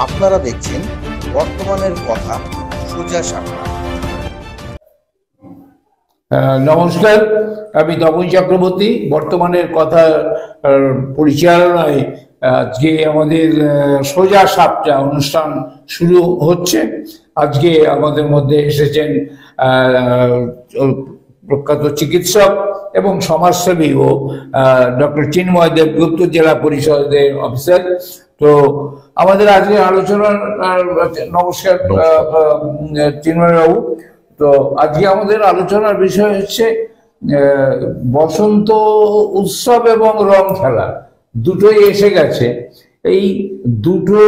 আপনারা দেখছেন বর্তমানের কথা সোজা সাপটা। নমস্কার, আমি তপন চক্রবর্তী। বর্তমানের কথা পরিচালনায় আজকে আমাদের সোজা সাপটা অনুষ্ঠান শুরু হচ্ছে। আজকে আমাদের মধ্যে এসেছেন প্রখ্যাত চিকিৎসক এবং সমাজসেবী ও ডক্টর চিন্ময় দেবগুপ্ত, জেলা পরিষদের অফিসার। তো আমাদের আজকে আলোচনার নমস্কার চিন্ময় বাবু। তো আজকে আমাদের আলোচনার বিষয় হচ্ছে বসন্ত উৎসব এবং রং খেলা দুটোই এসে গেছে। এই দুটো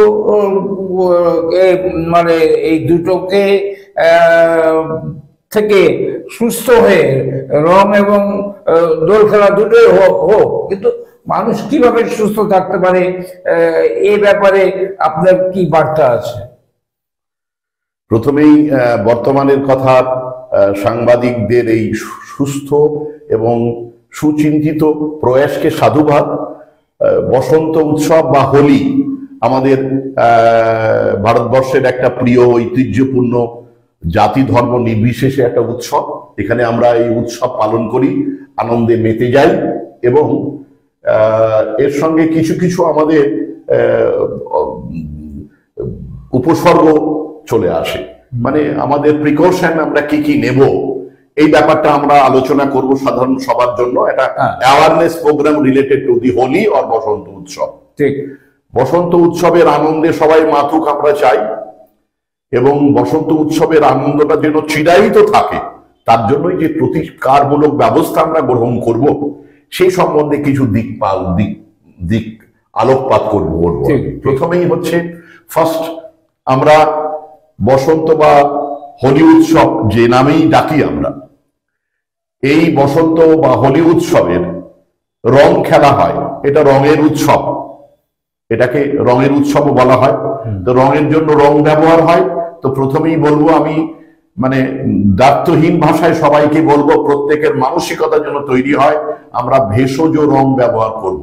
মানে এই দুটোকে থেকে সুস্থ হয়ে রং এবং দোল খেলা দুটোই হোক, কিন্তু মানুষ কিভাবে সুস্থ থাকতে পারে এই ব্যাপারে আপনার কি বার্তা আছে? প্রথমেই বর্তমানের কথা সাংবাদিকদের এই সুস্থ এবং সুচিন্তিত প্রয়াসকে সাধুবাদ। বসন্ত উৎসব বা হোলি আমাদের ভারতবর্ষের একটা প্রিয় ঐতিহ্যপূর্ণ জাতি ধর্ম নির্বিশেষে একটা উৎসব। এখানে আমরা এই উৎসব পালন করি, আনন্দে মেতে যাই এবং এর সঙ্গে কিছু কিছু আমাদের উপসর্গ চলে আসে। মানে আমাদের প্রিকশন আমরা কি কি নেব, এই ব্যাপারটা আমরা আলোচনা করব সাধারণ সবার জন্য। এটা awareness program related to the Holi or Basanta Utsav. ঠিক, বসন্ত উৎসবের আনন্দে সবাই মাতুক আমরা চাই এবং বসন্ত উৎসবের আনন্দটা যেন চিরায়িত থাকে, তার জন্যই যে প্রতিকারমূলক ব্যবস্থা আমরা গ্রহণ করব সেই সম্বন্ধে কিছু দিক আলোকপাত করব। প্রথমেই হচ্ছে ফার্স্ট, আমরা বসন্ত বা হোলি উৎসব যে নামেই ডাকি আমরা, এই বসন্ত বা হোলি উৎসবের রং খেলা হয়। এটা রঙের উৎসব, এটাকে রঙের উৎসবও বলা হয়। তো রঙের জন্য রং ব্যবহার হয়। তো প্রথমেই বলবো, আমি মানে দায়িত্বহীন ভাষায় সবাইকে বলবো, প্রত্যেকের মানসিকতা যেন তৈরি হয় আমরা ভেষজ রং ব্যবহার করব।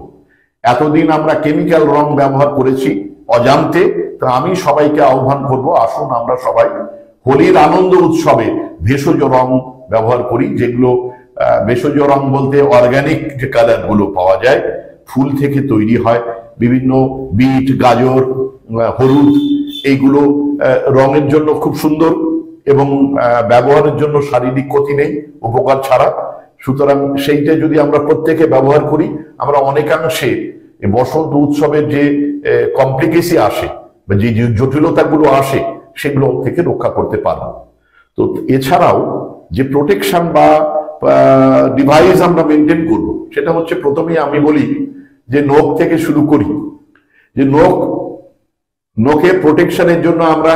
এতদিন আমরা কেমিক্যাল রং ব্যবহার করেছি অজান্তে। তো আমি সবাইকে আহ্বান করব, আসুন আমরা সবাই হোলির আনন্দ উৎসবে ভেষজ রং ব্যবহার করি। যেগুলো ভেষজ রং বলতে অর্গানিক যে কালার গুলো পাওয়া যায়, ফুল থেকে তৈরি হয়, বিভিন্ন বিট, গাজর, হলুদ, এইগুলো রঙের জন্য খুব সুন্দর এবং ব্যবহারের জন্য শারীরিক ক্ষতি নেই, উপকার ছাড়া। সুতরাং সেইটা যদি আমরা প্রত্যেকে ব্যবহার করি, আমরা অনেকাংশে বসন্ত উৎসবের যে কমপ্লিকেসি আসে বা যে জটিলতাগুলো আসে সেগুলো থেকে রক্ষা করতে পারবো। তো এছাড়াও যে প্রোটেকশন বা ডিভাইস আমরা মেনটেন করব, সেটা হচ্ছে প্রথমেই আমি বলি যে নখ থেকে শুরু করি। যে নখে প্রোটেকশনের জন্য আমরা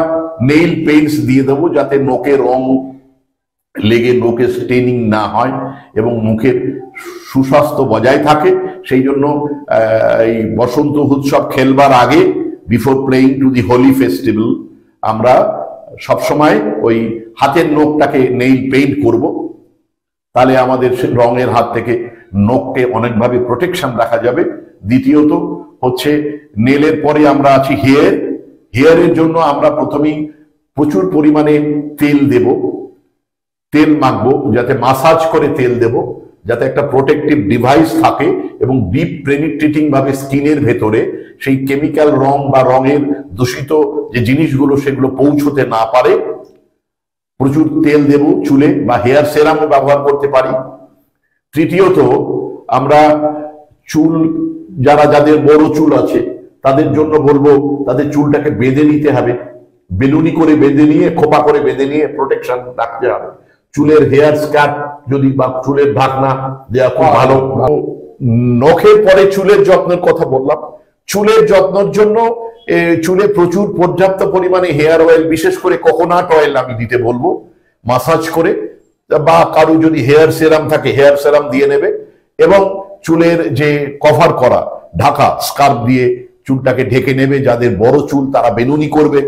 নেইল পেইন্টস দিয়ে দেবো, যাতে নখে রং লেগে নখে স্টেনিং না হয় এবং মুখের সুস্বাস্থ্য বজায় থাকে। সেই জন্য এই বসন্ত উৎসব খেলবার আগে, before playing to the Holi festival, আমরা সবসময় ওই হাতের নখটাকে নেইল পেইন্ট করব। তাহলে আমাদের রঙের হাত থেকে নখকে অনেকভাবে প্রোটেকশন রাখা যাবে। দ্বিতীয়ত হচ্ছে নেলের পরে আমরা আছি হেয়ার। হেয়ারের জন্য আমরা প্রথমেই প্রচুর পরিমাণে তেল দেব, তেল মাখবো, যাতে মাসাজ করে তেল দেব, যাতে একটা প্রোটেক্টিভ ডিভাইস থাকে এবং ডিপ পেনিট্রেটিং ভাবে স্কিনের ভেতরে সেই কেমিক্যাল রং বা রঙের দূষিত যে জিনিসগুলো সেগুলো পৌঁছতে না পারে। প্রচুর তেল দেব চুলে, বা হেয়ার সেরামও ব্যবহার করতে পারি। তৃতীয়ত, আমরা চুল, যাদের বড় চুল আছে তাদের জন্য বলবো, তাদের চুলটাকে বেঁধে নিতে হবে, বেলুনি করে বেঁধে নিয়ে, খোপা করে বেঁধে নিয়ে প্রোটেকশন রাখতে হবে। চুলের হেয়ার স্কার্ট যদি বা চুলের ঢাকনা দেওয়া খুব ভালো। নখের পরে চুলের যত্নের কথা বললাম। চুলের যত্নের জন্য চুলে প্রচুর পর্যাপ্ত পরিমাণে হেয়ার অয়েল, বিশেষ করে কোকোনাট অয়েল আমি দিতে বলবো, মাসাজ করে, বা কারো যদি হেয়ার সেরাম থাকে হেয়ার সেরাম দিয়ে নেবে। এবং চুলের যে কভার করা ঢাকা স্কার্ফ দিয়ে চুলটাকে ঢেকে নেবে। যাদের বড় চুল তারা বেনুনি করবে,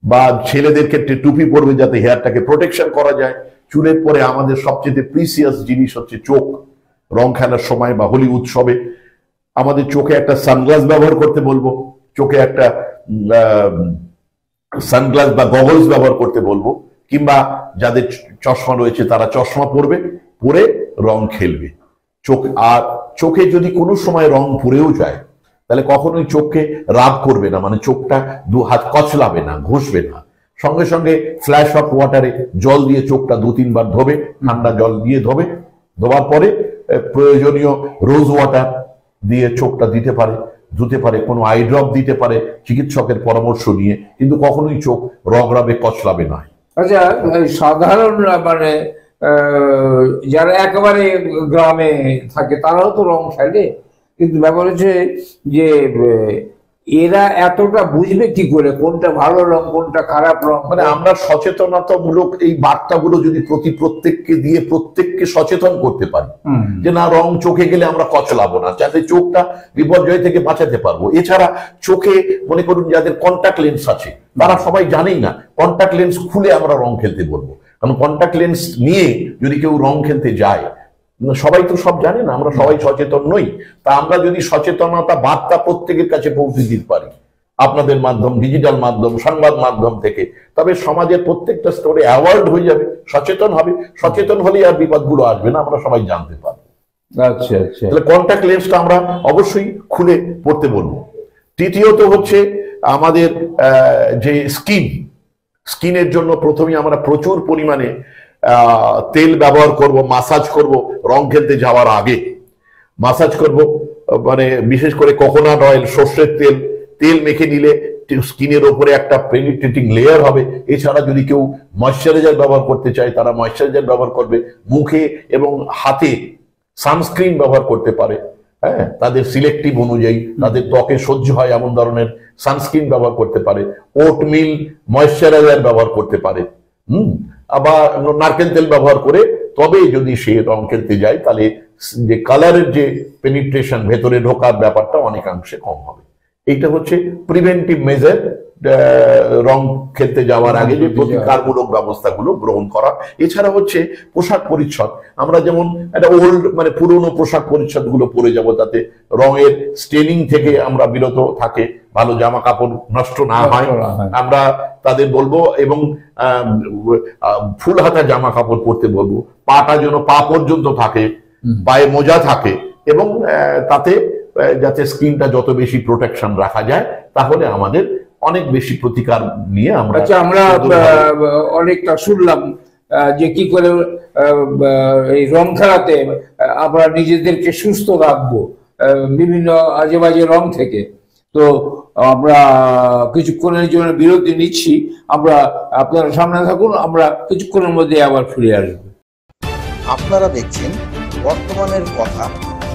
বা ছেলেদের ক্ষেত্রে টুপি পরবে, যাতে হেয়ারটাকে প্রোটেকশন করা যায়। চুলের পরে আমাদের সবচেয়ে প্রিসিয়াস জিনিস হচ্ছে চোখ। রং খেলার সময় বা হোলি উৎসবে আমাদের চোখে একটা সানগ্লাস ব্যবহার করতে বলবো। চোখে একটা সানগ্লাস বা গগলস ব্যবহার করতে বলবো, কিংবা যাদের চশমা রয়েছে তারা চশমা পরবে, পরে রং খেলবে। আর চোখে যদি কোনো সময় রং পুড়েও যায় তাহলে কখনোই চোখকে রাব করবে না, মানে চোখটা দু হাত কচলাবে না, ঘষবে না। সঙ্গে সঙ্গে ফ্ল্যাশ অফ ওয়াটারে জল দিয়ে চোখটা 2-3 বার ধোবে, ঠান্ডা জল দিয়ে ধোবে। ধোবার পরে প্রয়োজনীয় রোজ ওয়াটার দিয়ে চোখটা ধুতে পারে, কোনো আই ড্রপ দিতে পারে চিকিৎসকের পরামর্শ নিয়ে, কিন্তু কখনোই চোখ রগড়াবে, কচলাবে না। আচ্ছা, সাধারণ মানে যারা একেবারে গ্রামে থাকে তারাও তো রং খেলে, কিন্তু ব্যাপার হচ্ছে যে এরা এতটা বুঝবে কি করে কোনটা ভালো রং কোনটা খারাপ রং? মানে আমরা সচেতনতামূলক এই বার্তাগুলো যদি প্রত্যেককে দিয়ে প্রত্যেককে সচেতন করতে পারি যে না, রং চোখে গেলে আমরা কচলাবো না, যাতে চোখটা বিপর্যয় থেকে বাঁচাতে পারবো। এছাড়া চোখে মনে করুন যাদের কন্টাক্ট লেন্স আছে তারা সবাই জানেই না, কন্টাক্ট লেন্স খুলে আমরা রং খেলতে বলবো, কারণ কন্টাক্ট লেন্স নিয়ে যদি কেউ রং খেলতে যায়, সবাই তো সব জানে না, আমরা সবাই সচেতন নই। তা আমরা যদি সচেতনতা বার্তা প্রত্যেকের কাছে পৌঁছে দিতে পারি আপনাদের মাধ্যম, ডিজিটাল মাধ্যম, সংবাদ মাধ্যম থেকে, তবে সমাজের প্রত্যেকটা স্তরে অ্যাওয়ার্ড হয়ে যাবে, সচেতন হবে। সচেতন হলেই আর বিপদগুলো আসবে না, আমরা সবাই জানতে পারবো। আচ্ছা আচ্ছা, তাহলে কন্টাক্ট লেন্সটা আমরা অবশ্যই খুলে পড়তে বলবো। তৃতীয়ত হচ্ছে আমাদের যে স্কিনের জন্য প্রথমেই আমরা প্রচুর পরিমাণে তেল ব্যবহার করব, মাসাজ করব। রং খেলতে যাওয়ার আগে মাসাজ করব, মানে বিশেষ করে কোকোনাট অয়েল, সর্ষের তেল মেখে নিলে স্কিনের ওপরে একটা পেনিট্রেটিং লেয়ার হবে। এছাড়া যদি কেউ ময়শ্চারাইজার ব্যবহার করতে চায় তারা ময়শ্চারাইজার ব্যবহার করবে। মুখে এবং হাতে সানস্ক্রিন ব্যবহার করতে পারে, হ্যাঁ, তাদের সিলেক্টিভ অনুযায়ী, তাদের ত্বকে সহ্য হয় এমন ধরনের সানস্ক্রিন ব্যবহার করতে পারে। ওটমিল ময়শ্চারাইজার ব্যবহার করতে পারে, আবার নারকেল তেল ব্যবহার করে তবে যদি সে রং খেলতে যায় তাহলে যে কালারের যে পেনিট্রেশন, ভেতরে ঢোকার ব্যাপারটা অনেকাংশে কম হবে। এইটা হচ্ছে প্রিভেন্টিভ মেজার, রং খেলতে যাওয়ার আগে যে প্রতিকারমূলক ব্যবস্থাগুলো গ্রহণ করা। এছাড়া হচ্ছে পোশাক পরিচ্ছদ। আমরা যেমন একটা মানে পুরনো পোশাক পরিচ্ছদ গুলো পরে যাব, তাতে রঙের স্টেনিং থেকে আমরা বিরত থাকে, ভালো জামা কাপড় নষ্ট না হয় আমরা তাদের বলবো, এবং ফুল হাতা জামা কাপড় পরতে বলবো। পাটা যেন পা পর্যন্ত থাকে, পায়ে মোজা থাকে, এবং তাতে যাতে স্কিনটা যত বেশি প্রোটেকশন রাখা যায়, তাহলে আমাদের অনেক বেশি প্রতিকার নিয়ে আমরা অনেকটা শুনলাম যে কি করে এই রং খেলাতে আমরা নিজেদেরকে সুস্থ রাখবো বিভিন্ন আজে বাজে রং থেকে। তো আমরা কিছুক্ষণের জন্য বিরতি নিচ্ছি, আমরা আপনারা সামনে থাকুন, আমরা কিছুক্ষণের মধ্যে আবার ফিরে আসবো। আপনারা দেখছেন বর্তমানের কথা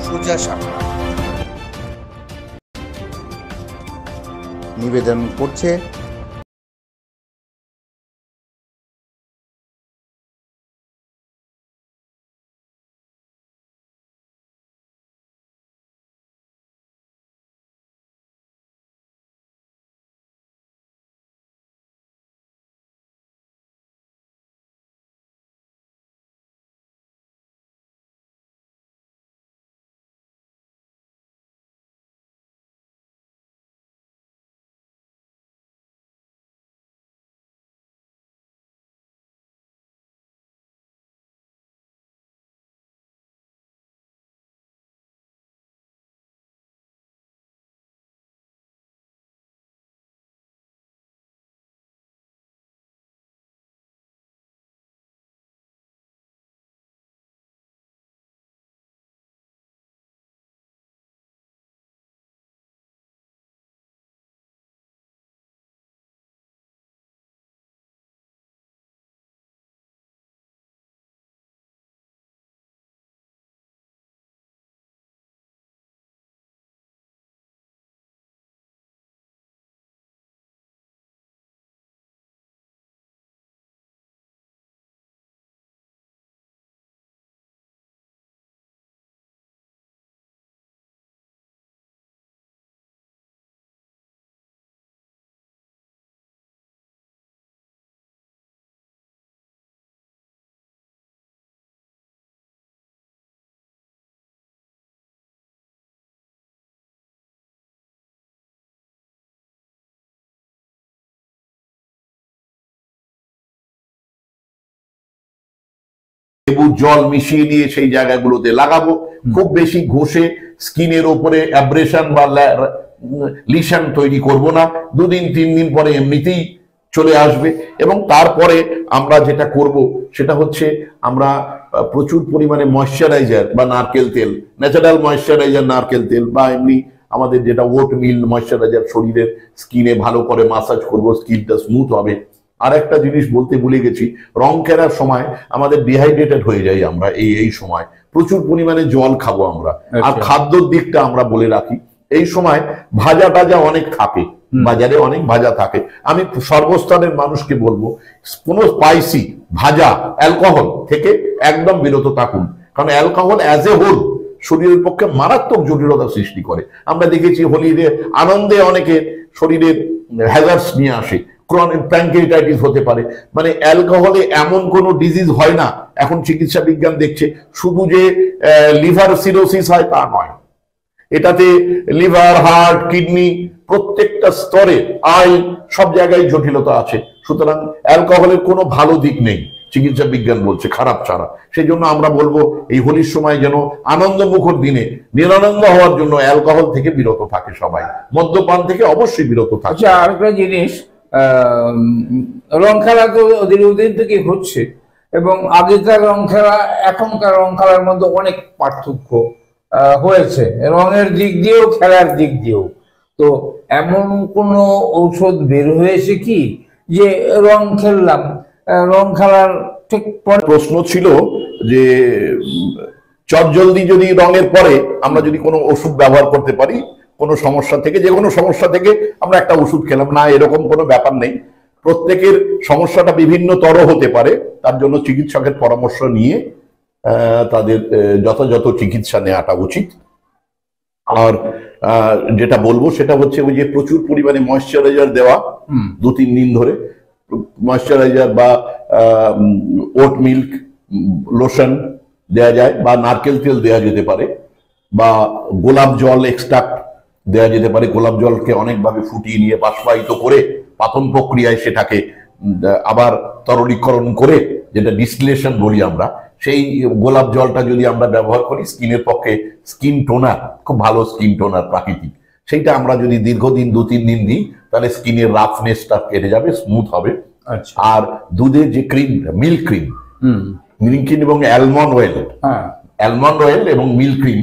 সোজা সাপটা। নিবেদন করছে লেবুর জল মিশিয়ে নিয়ে সেই জায়গাগুলোতে লাগাবো। খুব বেশি ঘষে স্কিনের ওপরে অ্যাব্রেশন বা লিশন তৈরি করব না, 2-3 দিন পরে এমনিতেই চলে আসবে। এবং তারপরে আমরা যেটা করব সেটা হচ্ছে আমরা প্রচুর পরিমাণে ময়শ্চারাইজার বা নারকেল তেল, ন্যাচারাল ময়শ্চারাইজার নারকেল তেল বা এমনি আমাদের যেটা ওট মিল ময়শ্চারাইজার শরীরের স্কিনে ভালো করে মাসাজ করব, স্কিনটা স্মুথ হবে। আর একটা জিনিস বলতে ভুলে গেছি, রং খেলার সময় আমাদের ডিহাইড্রেটেড হয়ে যাই আমরা, এই সময় প্রচুর পরিমাণে জল খাবো আমরা। আর খাদ্যর দিকটা আমরা বলে রাখি, এই সময় ভাজা টাজা অনেক থাকে, বাজারে অনেক ভাজা থাকে। আমি সর্বস্তরের মানুষকে বলবো কোনো স্পাইসি ভাজা অ্যালকোহল থেকে একদম বিরত থাকুন, কারণ অ্যালকোহল অ্যাজ এ হোল শরীরের পক্ষে মারাত্মক জটিলতা সৃষ্টি করে। আমরা দেখেছি হোলিতে আনন্দে অনেকে শরীরের হ্যাজার্ডস নিয়ে আসে, ক্রনিক প্যানক্রিয়াটাইটিস হতে পারে। মানে অ্যালকোহলে এমন কোনো ডিজিজ হয় না, এখন চিকিৎসা বিজ্ঞান দেখছে, শুধু যে লিভার সিরোসিস হয় তা নয়, এটাতে লিভার, হার্ট, কিডনি প্রত্যেকটা স্তরে, আই সব জায়গায় জটিলতা আছে। সুতরাং অ্যালকোহলের কোনো ভালো দিক নেই, চিকিৎসা বিজ্ঞান বলছে, খারাপ ছাড়া। সেই জন্য আমরা বলবো এই হোলির সময় যেন আনন্দমুখর দিনে নিরানন্দ হওয়ার জন্য অ্যালকোহল থেকে বিরত থাকে সবাই, মদ্যপান থেকে অবশ্যই বিরত থাকে। আচ্ছা, আরেকটা জিনিস, রং খেলা তো দীর্ঘদিন থেকে হচ্ছে, এবং আগেকার রং খেলা এখনকার রং খেলার মধ্যে অনেক পার্থক্য হয়েছে, রঙের দিক দিয়েও খেলার দিক দিয়েও। তো এমন কোনো ঔষধ বের হয়েছে কি যে রং খেললাম, রং খেলার ঠিক পরে? প্রশ্ন ছিল যে চটজলদি যদি রঙের পরে আমরা যদি কোনো ওষুধ ব্যবহার করতে পারি কোনো সমস্যা থেকে, যে কোনো সমস্যা থেকে আমরা একটা ওষুধ খেলাম না, এরকম কোনো ব্যাপার নেই। প্রত্যেকের সমস্যাটা বিভিন্ন তর হতে পারে, তার জন্য চিকিৎসকের পরামর্শ নিয়ে তাদের যথাযথ চিকিৎসা নেওয়াটা উচিত। আর যেটা বলবো সেটা হচ্ছে ওই যে প্রচুর পরিমাণে ময়শ্চারাইজার দেওয়া, 2-3 দিন ধরে ময়শ্চারাইজার বা ওট মিল্ক লোশন দেওয়া যায়, বা নারকেল তেল দেওয়া যেতে পারে, বা গোলাপ জল এক্সট্রাক্ট দেওয়া যেতে পারে। গোলাপ জলকে অনেকভাবে ফুটিয়ে নিয়ে বাষ্পায়িত করে পাতন প্রক্রিয়ায় সেটাকে আবার তরলীকরণ করে, যেটা ডিস্টিলেশন বলি আমরা, সেই গোলাপ জলটা যদি আমরা ব্যবহার করি স্কিনের পক্ষে, স্কিন টোনার, খুব ভালো স্কিন টোনার প্রাকৃতিক, সেইটা আমরা যদি দীর্ঘদিন 2-3 দিন দিই তাহলে স্কিনের রাফনেসটা কেটে যাবে, স্মুথ হবে। আর দুধের যে ক্রিম, মিল্ক ক্রিম এবং অ্যালমন্ড অয়েল এবং মিল্ক ক্রিম,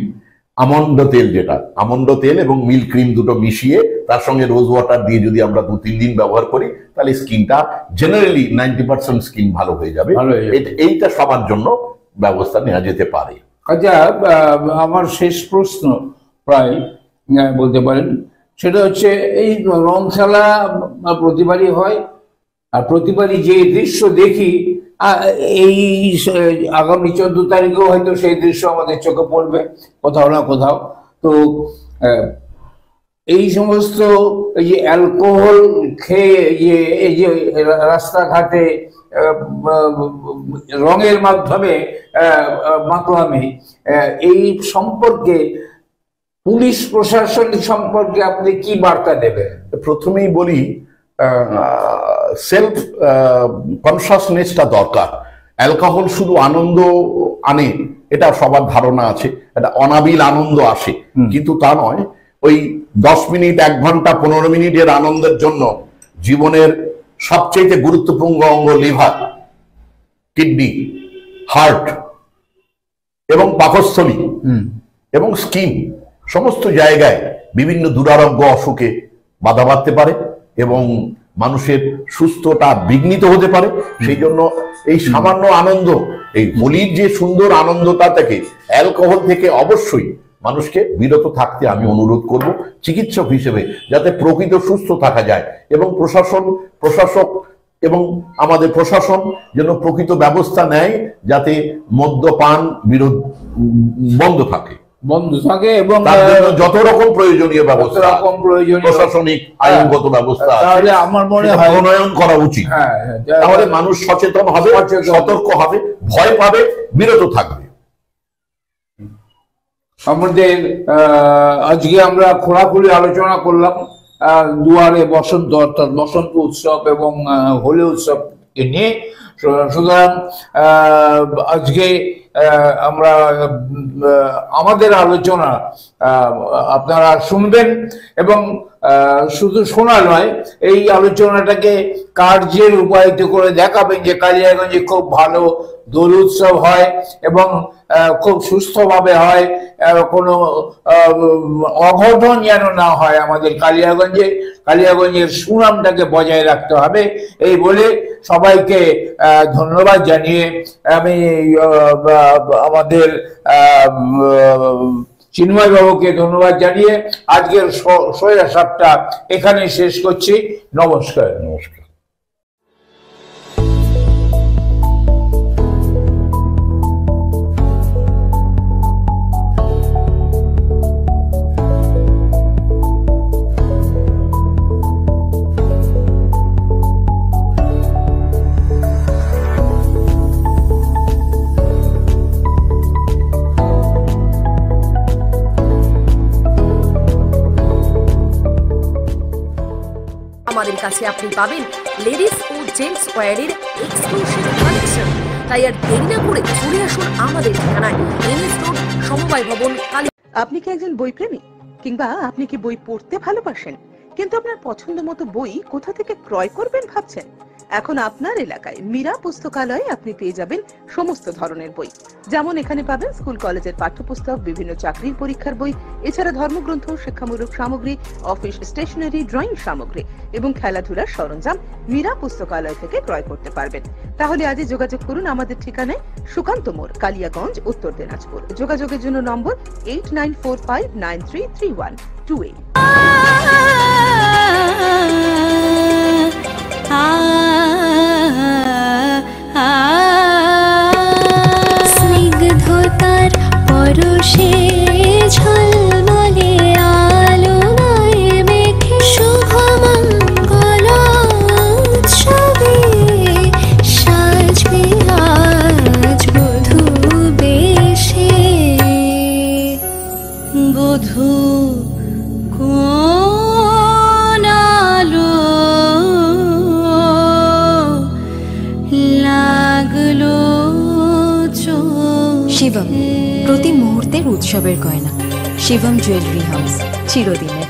আমন্ড তেল, যেটা আমন্ড তেল এবং মিল্ক ক্রিম দুটো মিশিয়ে তার সঙ্গে রোজ ওয়াটার দিয়ে যদি আমরা 2-3 দিন ব্যবহার করি তাহলে স্কিনটা জেনারেলি 90% স্কিন ভালো হয়ে যাবে। এইটা সবার জন্য ব্যবস্থা নেওয়া যেতে পারে। আচ্ছা, আমার শেষ প্রশ্ন প্রায় বলতে পারেন, সেটা হচ্ছে এই রং খেলা প্রতিবারই হয়, আর প্রতিবারই যে দৃশ্য দেখি, এই আগামী 14 তারিখেও হয়তো সেই দৃশ্য আমাদের চোখে পড়বে কোথাও না কোথাও। তো এই সমস্ত এই যে অ্যালকোহল খেয়ে এই যে রাস্তাঘাটে রঙের মাধ্যমে মাতলামি, এই সম্পর্কে পুলিশ প্রশাসন সম্পর্কে আপনি কি বার্তা দেবেন? প্রথমেই বলি সেলফ কনসাসনেসটা দরকার। অ্যালকোহল শুধু আনন্দ আনে এটা সবার ধারণা আছে, এটা অনাবিল আনন্দ আসে, কিন্তু তা নয়। ওই 10 মিনিট, 1 ঘন্টা, 15 মিনিটের আনন্দের জন্য জীবনের সবচেয়ে গুরুত্বপূর্ণ অঙ্গ লিভার, কিডনি, হার্ট এবং পাকস্থলী এবং স্কিন সমস্ত জায়গায় বিভিন্ন দুরারোগ্য অসুখে বাধা বাঁধতে পারে এবং মানুষের সুস্থতা বিঘ্নিত হতে পারে। সেই জন্য এই সামান্য আনন্দ, এই হোলির যে সুন্দর আনন্দটা থেকে, অ্যালকোহল থেকে অবশ্যই মানুষকে বিরত থাকতে আমি অনুরোধ করব চিকিৎসক হিসেবে, যাতে প্রকৃত সুস্থ থাকা যায়। এবং প্রশাসক এবং আমাদের প্রশাসন যেন প্রকৃত ব্যবস্থা নেয় যাতে মদ্যপান বন্ধ থাকে এবং যত রকম প্রয়োজনীয় ব্যবস্থা, প্রশাসনিক আইনগত ব্যবস্থা তাহলে আমার মনে হয় প্রণয়ন করা উচিত। তাহলে মানুষ সচেতন হবে, সতর্ক হবে, ভয় পাবে, বিরত থাকবে। আমাদের আজকে আমরা খোলাখুলি আলোচনা করলাম দুয়ারে বসন্ত, অর্থাৎ বসন্ত উৎসব এবং হোলি উৎসবকে নিয়ে। সুতরাং আজকে আমরা আমাদের আলোচনা আপনারা শুনবেন এবং শুধু শোনা নয়, এই আলোচনাটাকে কার্যে রূপায়িত করে দেখাবেন যে কালিয়াগঞ্জে খুব ভালো দোল উৎসব হয় এবং খুব সুস্থভাবে হয়, কোনো অঘটন যেন না হয়। আমাদের কালিয়াগঞ্জের সুনামটাকে বজায় রাখতে হবে। এই বলে সবাইকে ধন্যবাদ জানিয়ে আমি আমাদের চিন্ময় বাবুকে ধন্যবাদ জানিয়ে আজকের সোয়া সাতটা এখানে শেষ করছি। নমস্কার। নমস্কার। আমাদের কাছে আপনি পাবেন লেডিস ও জেন্টস ওয়্যারের এক্সক্লুসিভ কালেকশন। তাই আর দেরি না করে চলে আসুন আমাদের ঠিকানায়, এনএস রোড, সমবায় ভবন, কালী। আপনি কি একজন বই প্রেমী, কিংবা আপনি কি বই পড়তে ভালোবাসেন কিন্তু আপনার পছন্দ মতো বই কোথা থেকে ক্রয় করবেন ভাবছেন? এখন আপনার এলাকায় মীরা পুস্তকালয়ে আপনি পেয়ে যাবেন সমস্ত ধরনের বই। যেমন এখানে পাবেন স্কুল কলেজের পাঠ্যপুস্তক, বিভিন্ন চাকরির পরীক্ষার বই, এছাড়া ধর্মগ্রন্থ, শিক্ষামূলক সামগ্রী, অফিস স্টেশনারি, ড্রয়িং সামগ্রী এবং খেলাধুলার সরঞ্জাম মীরা পুস্তকালয় থেকে ক্রয় করতে পারবেন। তাহলে আজই যোগাযোগ করুন আমাদের ঠিকানায়, সুকান্ত মোড়, কালিয়াগঞ্জ, উত্তর দিনাজপুর। যোগাযোগের জন্য নম্বর 8945933128। স্নিগ্ধতার পরশে ঝলমলে আলোয় মেখে শুভমঙ্গল উৎসবে সাজবে আজ বধূ বেশে। বধূ কোন আলো লাগলো শিবম, প্রতি মুহূর্তের উৎসবের গয়না। শিবম জুয়েলারি হাউস, চিরদিনের।